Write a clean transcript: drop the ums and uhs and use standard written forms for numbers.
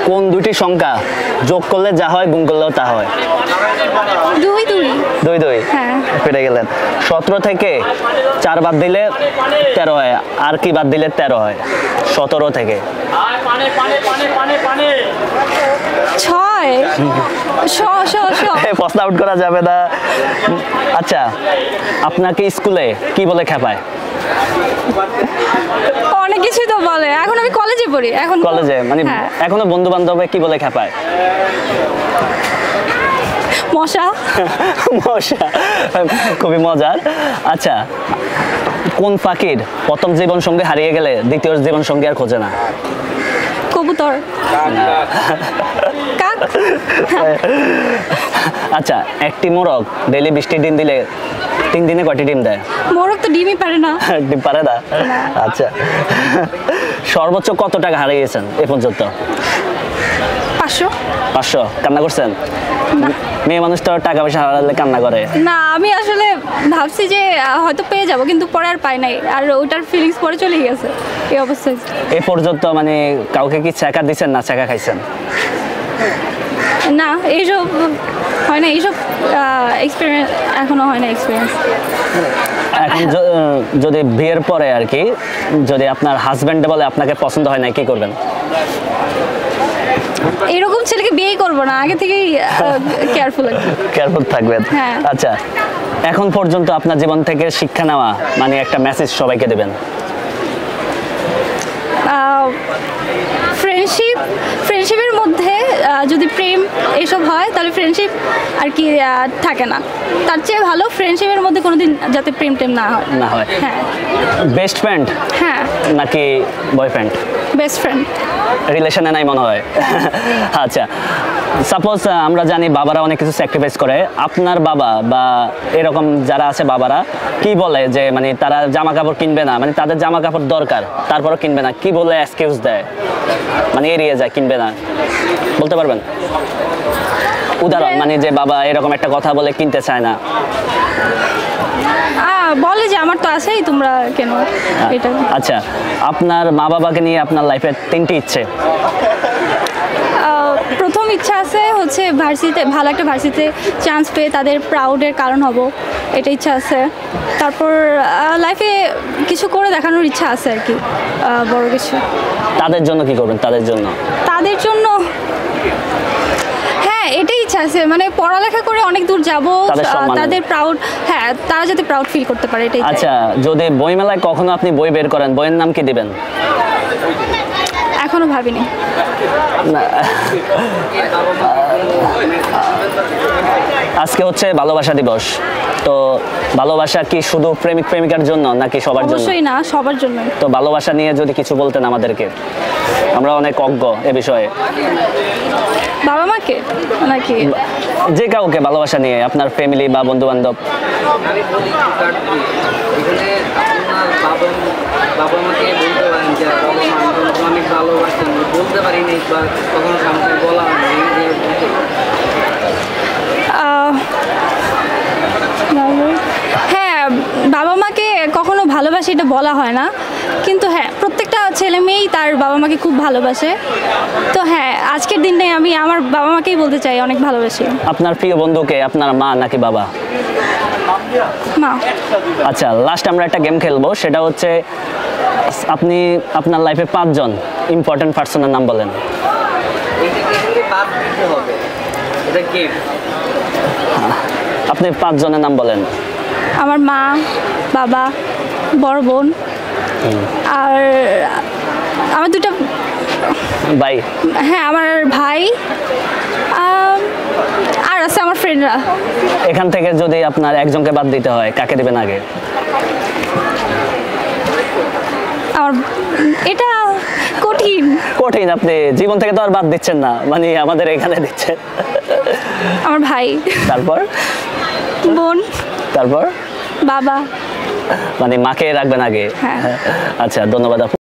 কোন দুটি সংখ্যা যোগ করলে যা হয় গুণ করলেও তা হয়? 2 2 2 2। হ্যাঁ। পেরে গেলেন। 17 থেকে 4 বাদ দিলে 13 হয়, আর কি বাদ দিলে 13 হয়? 17 থেকে 6 প্রশ্ন আউট করা যাবে না। আচ্ছা, আপনাকে স্কুলে কি বলে খেপায়? অনেক কিছুই তো বলে। এখন আমি কলেজে পড়ি। এখন কলেজে মানে হ্যাঁ। এখনো বন্ধু বান্ধবে কি বলে খেপায়? মশা। মশা, খুবই মজার। আচ্ছা, কোন পাখির প্রথম জীবন সঙ্গী হারিয়ে গেলে দ্বিতীয় জীবন সঙ্গী আর খোঁজে না? কবুতর। কাক। আচ্ছা, একটি মোরগ ডেইলি 20টি ডিম দিলে 3 দিনে কয়টি ডিম দেয়? মোরগ তো ডিমই পারে না। ডিম পারে না? আচ্ছা, সর্বোচ্চ কত টাকা হারিয়েছেন এ পর্যন্ত? 500। 500? কান্না করছেন? না মেয়ে মানুষ তো টাকা পয়সা হারালে কান্না করে। না, আমি আসলে ভাবছি যে হয়তো পেয়ে যাব, কিন্তু পরে আর পাই নাই, আর ওটার ফিলিংস পরে চলে গেছে এই অবস্থায়। এ পর্যন্ত মানে কাউকে কি ছেঁকা দিচ্ছেন না ছেঁকা খাইছেন? না, এইসব হয় না, এইসব এক্সপিরিয়েন্স এখনো হয় না এক্সপিরিয়েন্স। এখন যদি বিয়ের পরে আর কি, যদি আপনার হাজবেন্ডে বলে আপনাকে পছন্দ হয় না, কি করবেন? এরকম ছেলেকে বিয়ে করব না, আগে থেকেই কেয়ারফুল থাকবেন। হ্যাঁ। আচ্ছা, এখন পর্যন্ত আপনার জীবন থেকে শিক্ষা নেওয়া মানে একটা মেসেজ সবাইকে দেবেন। ফ্রেন্ডশিপের মধ্যে যদি প্রেম এসব হয় তাহলে ফ্রেন্ডশিপ আর কি থাকে না। তার চেয়ে ভালো ফ্রেন্ডশিপের মধ্যে কোনোদিন যাতে প্রেম টেম না হয়। হ্যাঁ। বেস্ট ফ্রেন্ড হ্যাঁ নাকি বয়ফ্রেন্ড? Best friend. রিলেশনে নাই মনে হয়। আচ্ছা, সাপোজ আমরা জানি বাবারা অনেক কিছু স্যাক্রিফাইস করে, আপনার বাবা বা এরকম যারা আছে বাবারা কি বলে যে মানে তারা জামা কাপড় কিনবে না, মানে তাদের জামা কাপড় দরকার তারপরও কিনবে না, কি বলে এক্সকিউজ দেয়, মানে এড়িয়ে যায়, কিনবে না, বলতে পারবেন উদাহরণ? মানে যে বাবা এরকম একটা কথা বলে কিনতে চায় না, বলে যে আমার তো আছেই, তোমরা কেন এটা। আচ্ছা, আপনার মা বাবাকে নিয়ে আপনার লাইফের 3টি ইচ্ছে। প্রথম ইচ্ছা আছে হচ্ছে ভার্সিটিতে, ভালো একটা ভার্সিটিতে চান্স পেয়ে তাদের প্রাউডের কারণ হব, এটা ইচ্ছা আছে। তারপর লাইফে কিছু করে দেখানোর ইচ্ছা আছে আর কি, বড় কিছু। তাদের জন্য কি করবেন? তাদের জন্য হ্যাঁ, এটাই ইচ্ছা আছে, মানে পড়ালেখা করে অনেক দূর যাব, তাদের প্রাউড, হ্যাঁ তারা যাতে প্রাউড ফিল করতে পারে, এটাই। আচ্ছা, যদি বইমেলায় কখনো আপনি বই বের করেন, বইয়ের নাম কি দিবেন? এখনো ভাবিনি। আজকে হচ্ছে ভালোবাসা দিবস, তো ভালোবাসা কি শুধু প্রেমিক প্রেমিকার জন্য নাকি সবার জন্য? অবশ্যই না, সবার জন্য। তো ভালোবাসা নিয়ে যদি কিছু বলতেন আমাদেরকে, আমরা অনেক অজ্ঞ এ বিষয়ে। বাবা মাকে নাকি যে কাউকে ভালোবাসা নিয়ে, আপনার ফ্যামিলি বা বন্ধু বান্ধব। বাবা মাকে বলতে পারেন যে অনেক ভালোবাসেন, বলতে পারিনি বা কখনো সামনে বলা হয়নি। হ্যাঁ, বাবা মাকে কখনো ভালোবাসে এটা বলা হয় না, কিন্তু হ্যাঁ প্রত্যেকটা ছেলে মেয়েই তার বাবা মাকে খুব ভালোবাসে। তো হ্যাঁ, আজকের দিনে আমি আমার বাবা মাকেই বলতে চাই অনেক ভালোবাসি। আপনার প্রিয় বন্ধুকে আপনার মা নাকি বাবা? মা। আচ্ছা, লাস্ট আমরা একটা গেম খেলবো, সেটা হচ্ছে আপনি আপনার লাইফে 5 জন ইম্পর্টেন্ট পার্সনের নাম বলেন। আপনি 5 জনের নাম বলেন। আমার মা, বাবা, বড় বোন, আর আমার 2টা ভাই। হ্যাঁ, আমার ভাই, আর আছে আমার ফ্রেন্ডরা। এখান থেকে যদি আপনার একজনকে বাদ দিতে হয়, কাকে দিবেন আগে? আমার এটা কঠিন। আপনি জীবন থেকে তো আর বাদ দিচ্ছেন না, মানে আমাদের এখানে দিচ্ছেন। আমার ভাই, তারপর বোন, তারপর বাবা, মানে মাকে রাখবেন আগে। হ্যাঁ। আচ্ছা, ধন্যবাদ।